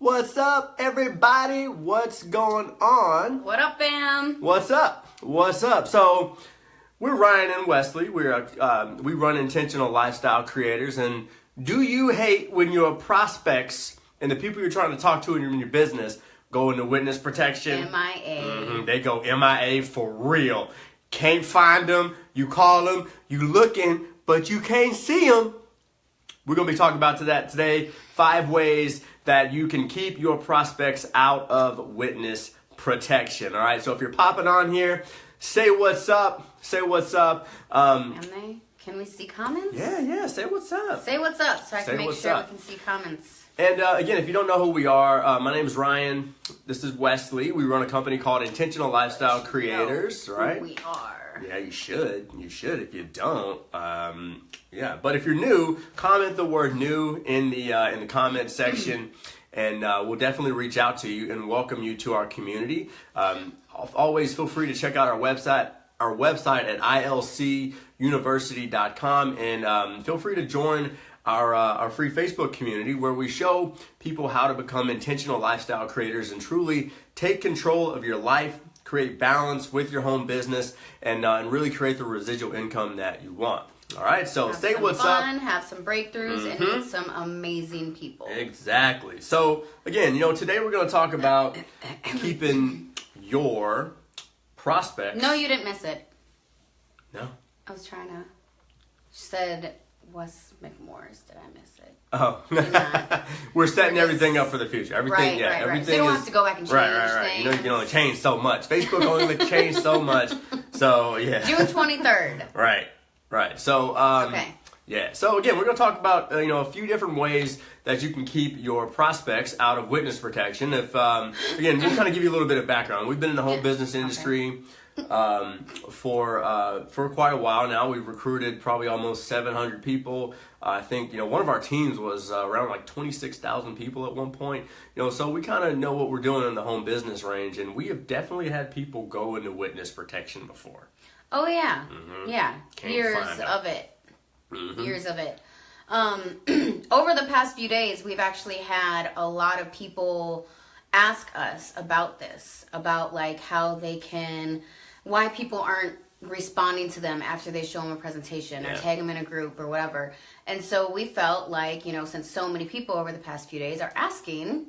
What's up, everybody? What's going on? What up, fam? What's up? What's up? So, we're Ryan and Wesley. We run Intentional Lifestyle Creators. And do you hate when your prospects and the people you're trying to talk to in your business go into witness protection? M.I.A. They go M.I.A. for real. Can't find them. You call them. You looking, but you can't see them. We're going to be talking about that today. 5 ways that you can keep your prospects out of witness protection. All right. So if you're popping on here, say what's up. Say what's up. Can we see comments? Yeah. Say what's up. Say what's up so I can make sure we can see comments. And again, if you don't know who we are, my name is Ryan. This is Wesley. We run a company called Intentional Lifestyle Creators. Right? Who we are. Yeah, you should. You should. If you don't, yeah. But if you're new, comment the word "new" in the comment section, and we'll definitely reach out to you and welcome you to our community. Always feel free to check out our website at ilcuniversity.com, and feel free to join our free Facebook community where we show people how to become intentional lifestyle creators and truly take control of your life, create balance with your home business, and really create the residual income that you want. All right, so have say some what's fun, up. Have some breakthroughs, and meet some amazing people. Exactly. So again, today we're going to talk about keeping your prospects. No, you didn't miss it. No. I was trying to. Said Wes McMorris. Did I miss it? Oh, we're setting everything up for the future. Everything, right. Everything So you don't have to go back and change right. things. You can only change so much. Facebook only change so much. So yeah. June 23rd. Right. So okay. Yeah. So again, we're going to talk about a few different ways that you can keep your prospects out of witness protection. If again, we'll kind of give you a little bit of background. We've been in the home business industry. For quite a while now. We've recruited probably almost 700 people. I think one of our teams was around like 26,000 people at one point. So we kind of know what we're doing in the home business range, and we have definitely had people go into witness protection before. Oh yeah, yeah. Years of it. Over the past few days, we've actually had a lot of people ask us about this, about like how they can, why people aren't responding to them after they show them a presentation or tag them in a group or whatever. And so we felt like, since so many people over the past few days are asking,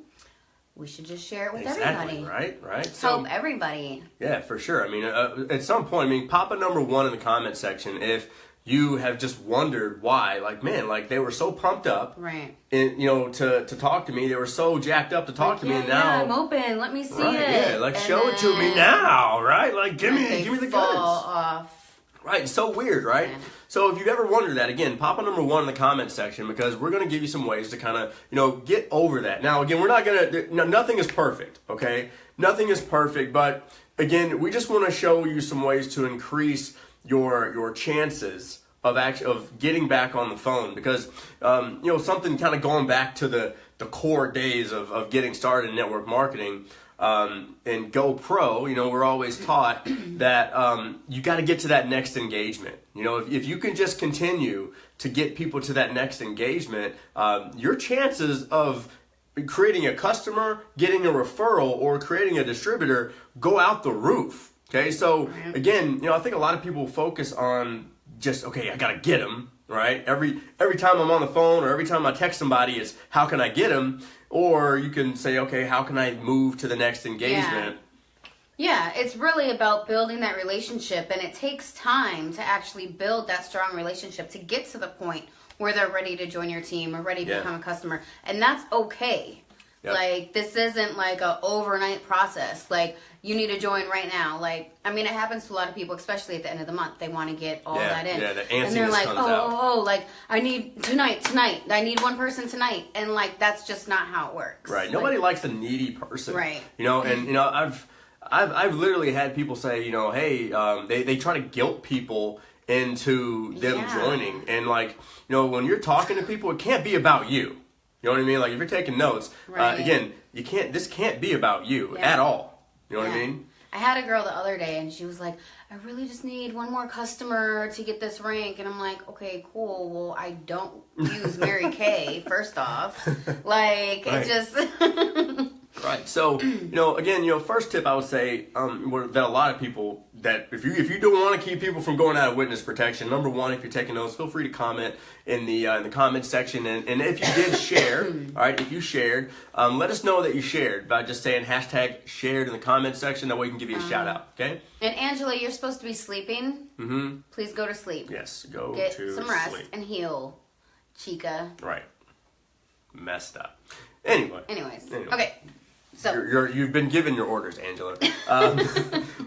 we should just share it with everybody. Right. Help everybody. Yeah, for sure. I mean, at some point, pop a number 1 in the comment section if you have just wondered why, they were so pumped up, right? And to talk to me, they were so jacked up to talk to me. And now I'm open. Let me see it. Yeah, show it to me now, right? Give me the goods. Off. Right, it's so weird, right? Yeah. So if you've ever wondered that, again, pop a number 1 in the comment section because we're going to give you some ways to kind of, get over that. Now, again, we're not going to, nothing is perfect, okay? Nothing is perfect, but again, we just want to show you some ways to increase your chances of getting back on the phone because something kind of going back to the core days of getting started in network marketing and go pro. We're always taught that you got to get to that next engagement. If you can just continue to get people to that next engagement, your chances of creating a customer, getting a referral, or creating a distributor go out the roof. Okay, so again, I think a lot of people focus on just, okay, I gotta get them, right? Every time I'm on the phone or every time I text somebody, it's how can I get them? Or you can say, okay, how can I move to the next engagement? Yeah, it's really about building that relationship, and it takes time to actually build that strong relationship to get to the point where they're ready to join your team or ready to become a customer, and that's okay. Yep. This isn't like a overnight process. You need to join right now. It happens to a lot of people, especially at the end of the month. They want to get all that in. Yeah, the antsiness and they're like, comes out. I need tonight. I need one person tonight. And that's just not how it works. Right. Nobody likes a needy person. Right. And I've literally had people say, hey, they try to guilt people into them joining. And when you're talking to people, it can't be about you. You know what I mean? If you're taking notes, again, this can't be about you at all. You know what I mean? I had a girl the other day, and she was like, I really just need one more customer to get this rank. And I'm like, okay, cool. Well, I don't use Mary Kay, first off. Like, right. it just... Right. So, again, first tip I would say that a lot of people, that if you don't want to keep people from going out of witness protection, number one, if you're taking notes, feel free to comment in the comment section. And if you did share, all right, if you shared, let us know that you shared by just saying #shared in the comment section. That way we can give you a shout out. Okay. And Angela, you're supposed to be sleeping. Mm-hmm. Please go to sleep. Get some rest and heal, chica. Right. Messed up. Anyways. Okay. So you've been given your orders, Angela.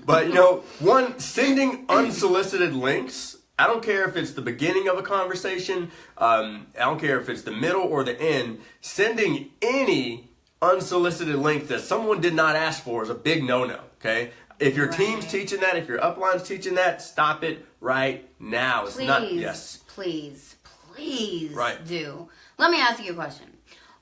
But sending unsolicited links. I don't care if it's the beginning of a conversation. I don't care if it's the middle or the end. Sending any unsolicited link that someone did not ask for is a big no-no. Okay. If your team's teaching that, if your upline's teaching that, stop it right now. It's not. Yes. Please right. do. Let me ask you a question.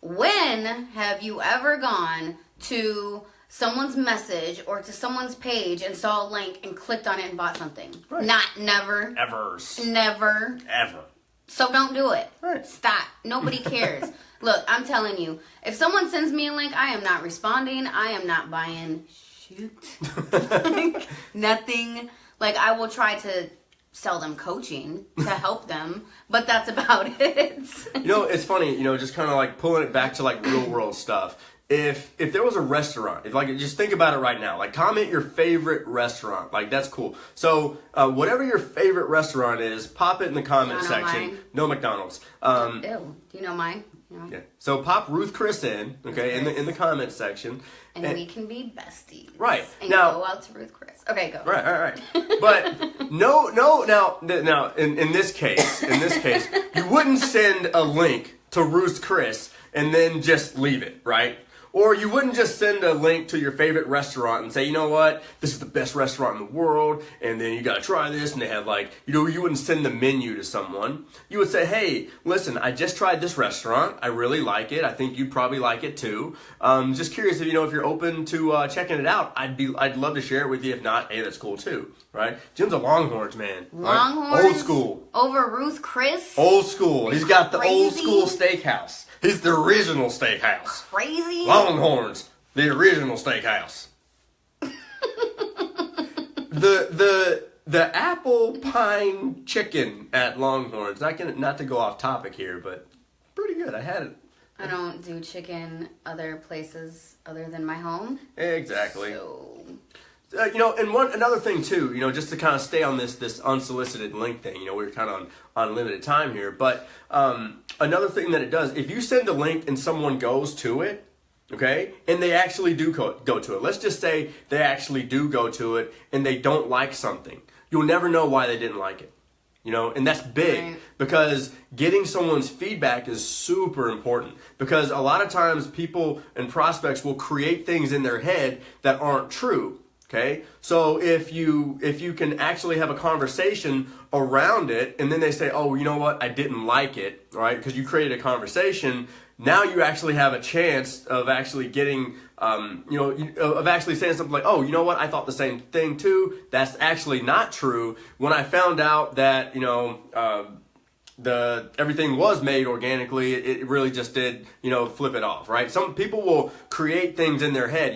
When have you ever gone to someone's message or to someone's page and saw a link and clicked on it and bought something? Right. Never. Never. Ever. So don't do it. Right. Stop. Nobody cares. Look, I'm telling you, if someone sends me a link, I am not responding. I am not buying nothing. Like, I will try to sell them coaching to help them, but that's about it. It's funny, just kind of like pulling it back to like real world stuff. If there was a restaurant, just think about it right now. Like, comment your favorite restaurant. Like, that's cool. So whatever your favorite restaurant is, pop it in the comment section. Mine? No McDonald's. Ew. Do you know mine? Yeah. So pop Ruth Chris in, okay, in the comment section. And we can be besties. Right. And go out to Ruth Chris. Okay, go. Right. But now in this case, you wouldn't send a link to Ruth Chris and then just leave it, right? Or you wouldn't just send a link to your favorite restaurant and say, you know what, this is the best restaurant in the world, and then you got to try this, and they have you wouldn't send the menu to someone. You would say, hey, listen, I just tried this restaurant. I really like it. I think you'd probably like it too. Just curious if you're open to checking it out. I'd love to share it with you. If not, hey, that's cool too, right? Jim's a Longhorns man. Longhorns? Right? Old school. Over Ruth Chris? Old school. He's got the old school steakhouse. He's the original steakhouse. Crazy? Longhorns, the original steakhouse. the apple pine chicken at Longhorns. Not to go off topic here, but pretty good. I had it. I don't do chicken other places other than my home. Exactly. So... and another thing too, just to kind of stay on this unsolicited link thing, we're kind of on limited time here, but another thing that it does, if you send a link and someone goes to it, okay, and they actually do go to it, let's just say they actually do go to it and they don't like something, you'll never know why they didn't like it. And that's big, right? Because getting someone's feedback is super important, because a lot of times people and prospects will create things in their head that aren't true. Okay, so if you can actually have a conversation around it, and then they say, oh, you know what, I didn't like it, right? Because you created a conversation. Now you actually have a chance of actually getting, of actually saying something like, oh, you know what, I thought the same thing too. That's actually not true. When I found out that, everything was made organically, it really just did, flip it off, right? Some people will create things in their head,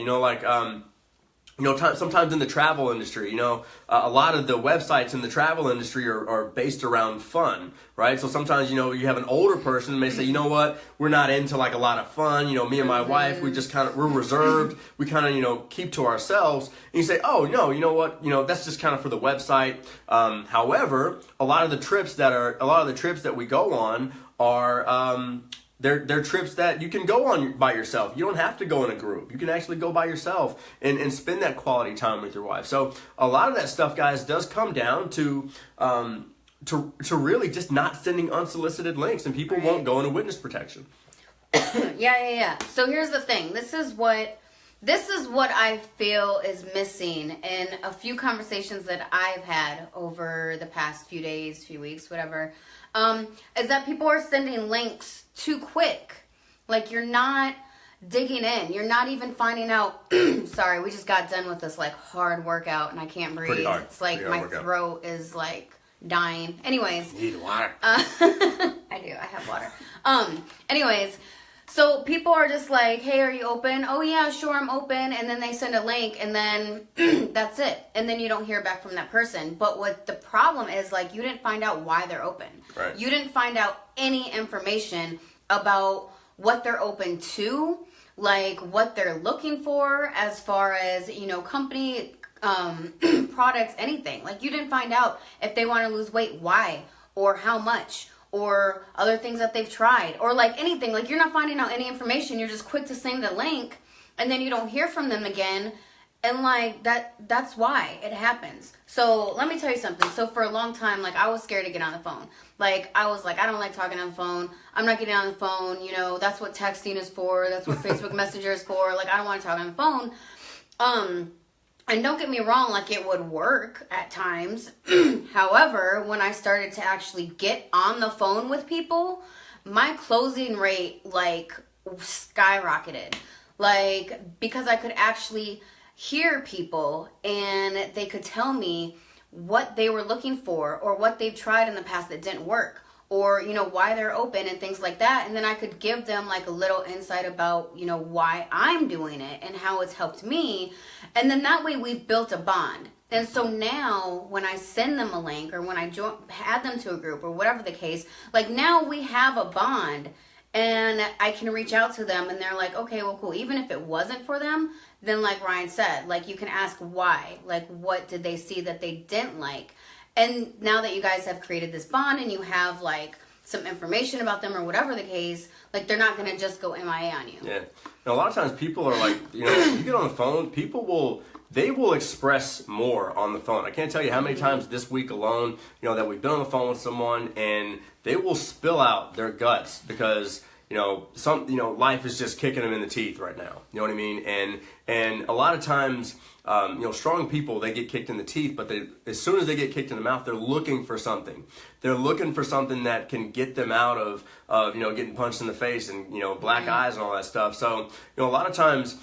sometimes in the travel industry, a lot of the websites in the travel industry are based around fun, right? So sometimes, you have an older person who may say, you know what, we're not into a lot of fun. Me and my wife, we're reserved. We kind of, keep to ourselves. And you say, oh, no, you know what, that's just kind of for the website. However, a lot of the trips that we go on are, they're trips that you can go on by yourself. You don't have to go in a group. You can actually go by yourself and spend that quality time with your wife. So a lot of that stuff, guys, does come down to really just not sending unsolicited links, and people won't go into witness protection. Yeah. So here's the thing. This is what I feel is missing in a few conversations that I've had over the past few days, few weeks, whatever, is that people are sending links too quick. Like, you're not digging in. You're not even finding out. Sorry, we just got done with this like hard workout and I can't breathe. Pretty hard. It's like my throat is like dying. Anyways. You need water. I do. I have water. Anyways. So people are just like, hey, are you open? Oh, yeah, sure, I'm open. And then they send a link and then that's it. And then you don't hear back from that person. But what the problem is, like, you didn't find out why they're open. Right. You didn't find out any information about what they're open to, like what they're looking for as far as, you know, company, products, anything. Like, you didn't find out if they want to lose weight, why, or how much, or other things that they've tried, or like anything. Like, you're not finding out any information. You're just quick to send the link and then you don't hear from them again. And like that's why it happens. So let me tell you something. So for a long time, like, I was scared to get on the phone. Like, I was like, I don't like talking on the phone. I'm not getting on the phone. You know, that's what texting is for. That's what Facebook Messenger is for. Like, I don't want to talk on the phone. And don't get me wrong, like, it would work at times. However, when I started to actually get on the phone with people, my closing rate, like, skyrocketed. Like, because I could actually hear people and they could tell me what they were looking for or what they've tried in the past that didn't work, or, you know, why they're open and things like that. And then I could give them like a little insight about, you know, why I'm doing it and how it's helped me. And then that way we've built a bond. And so now when I send them a link or when I add them to a group or whatever the case, like, now we have a bond and I can reach out to them and they're like, okay, well, cool. Even if it wasn't for them, then like Ryan said, like, you can ask why, like, what did they see that they didn't like? And now that you guys have created this bond and you have like some information about them or whatever the case, like, they're not going to just go MIA on you. Yeah. And a lot of times people are like, you know, you get on the phone, they will express more on the phone. I can't tell you how many times this week alone, you know, that we've been on the phone with someone and they will spill out their guts because, you know, life is just kicking them in the teeth right now. You know what I mean? And a lot of times, you know, strong people, they get kicked in the teeth, but as soon as they get kicked in the mouth, they're looking for something. They're looking for something that can get them out of you know, getting punched in the face and, you know, black eyes and all that stuff. So, you know, a lot of times,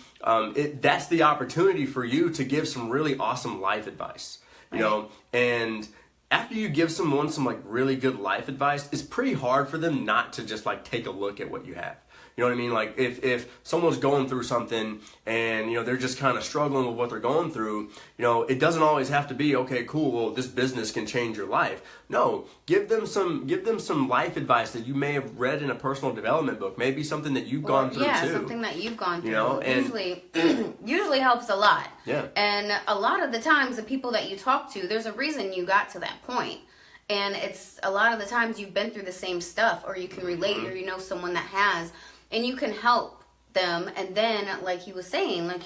that's the opportunity for you to give some really awesome life advice, you know, and after you give someone some like really good life advice, it's pretty hard for them not to just like take a look at what you have. You know what I mean? Like, if someone's going through something and, you know, they're just kind of struggling with what they're going through, you know, it doesn't always have to be, okay, cool, well, this business can change your life. No, give them some life advice that you may have read in a personal development book, maybe something that you've gone through too. Yeah, something that you've gone through. You know, and usually helps a lot. Yeah. And a lot of the times, the people that you talk to, there's a reason you got to that point. And it's a lot of the times you've been through the same stuff, or you can relate, or you know someone that has, and you can help them. And then, like he was saying, like,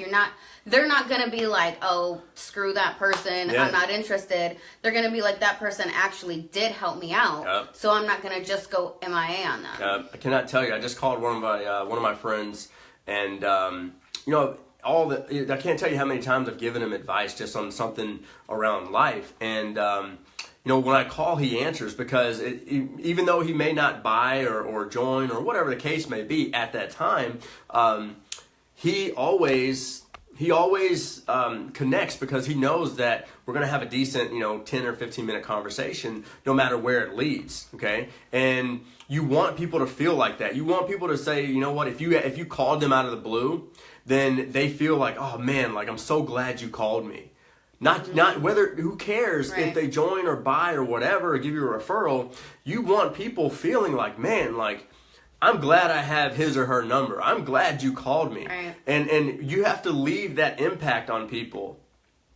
they're not going to be like, oh, screw that person, I'm not interested. They're going to be like, that person actually did help me out, so I'm not going to just go MIA on them. I cannot tell you, I just called one of my friends, and you know, I can't tell you how many times I've given him advice just on something around life, and you know, when I call, he answers, because even though he may not buy or join or whatever the case may be at that time, he always connects, because he knows that we're going to have a decent, you know, 10 or 15 minute conversation no matter where it leads, okay? And you want people to feel like that. You want people to say, you know what, if you called them out of the blue, then they feel like, oh man, like, I'm so glad you called me. Not whether, who cares if they join or buy or whatever, or give you a referral. You want people feeling like, man, like, I'm glad I have his or her number. I'm glad you called me. Right. And you have to leave that impact on people.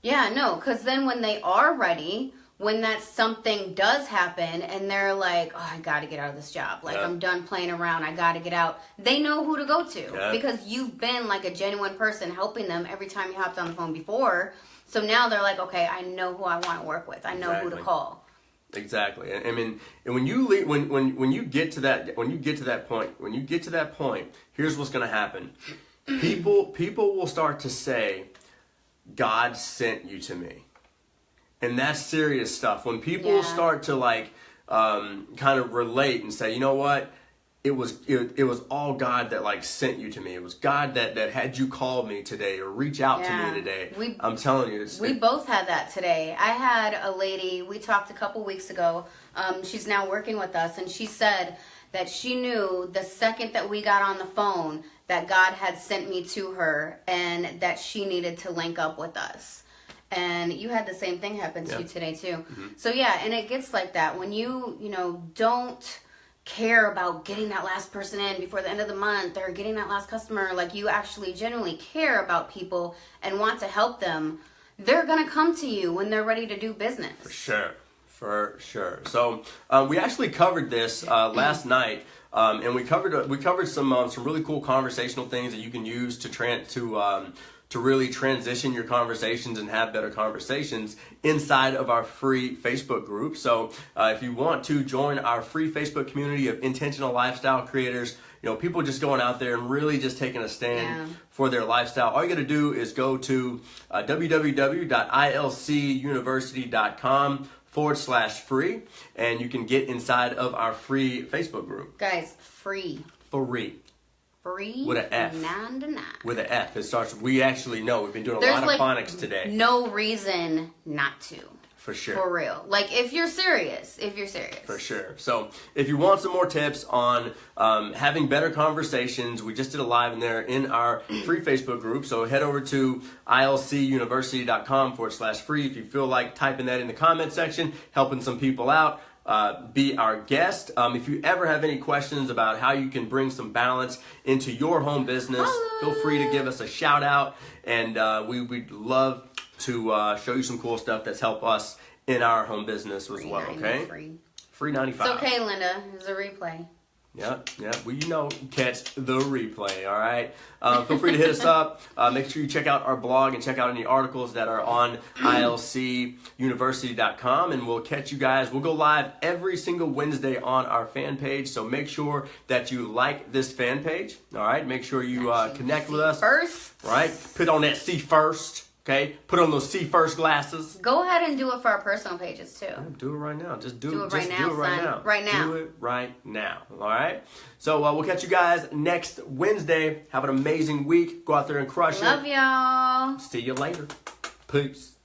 Yeah, no, because then when they are ready, when that something does happen and they're like, oh, I got to get out of this job. Like, I'm done playing around. I got to get out. They know who to go to because you've been like a genuine person helping them every time you hopped on the phone before. So now they're like, okay, I know who I want to work with. I know who to call. Exactly. I mean, and when you get to that point, here's what's going to happen. People will start to say, God sent you to me. And that's serious stuff. When people start to like kind of relate and say, you know what? it was all God that like sent you to me. It was God that had you call me today or reach out to me today. I'm telling you, we both had that today. I had a lady, we talked a couple weeks ago. She's now working with us, and she said that she knew the second that we got on the phone that God had sent me to her and that she needed to link up with us. And you had the same thing happen to you today too. Mm-hmm. So yeah, and it gets like that when you don't care about getting that last person in before the end of the month or getting that last customer. Like, you actually genuinely care about people and want to help them. They're gonna come to you when they're ready to do business. For sure. So we actually covered this last night, and we covered some really cool conversational things that you can use to really transition your conversations and have better conversations inside of our free Facebook group. So if you want to join our free Facebook community of intentional lifestyle creators, people just going out there and really just taking a stand for their lifestyle, all you got to do is go to www.ilcuniversity.com/free, and you can get inside of our free Facebook group. Guys, free. Free. Free. With an F. 9 to 9. With an F. It starts. We actually know. We've been doing a lot of phonics today. No reason not to. For sure. For real. Like, if you're serious. For sure. So, if you want some more tips on having better conversations, we just did a live in there in our free Facebook group. So, head over to ilcuniversity.com/free if you feel like typing that in the comment section, helping some people out. Be our guest. If you ever have any questions about how you can bring some balance into your home business, feel free to give us a shout out, and we'd love to show you some cool stuff that's helped us in our home business as well. Okay, free 95. It's okay, Linda. It's a replay. Yep. Well, catch the replay, all right? Feel free to hit us up. Make sure you check out our blog and check out any articles that are on ilcuniversity.com, and we'll catch you guys. We'll go live every single Wednesday on our fan page, so make sure that you like this fan page, all right? Make sure you connect with us. First. Right? Put on that See First. Okay, put on those See First glasses. Go ahead and do it for our personal pages too. Do it right now. Just do it right now. Do it right now. Right now. Do it right now. All right. So we'll catch you guys next Wednesday. Have an amazing week. Go out there and crush it. Love y'all. See you later. Peace.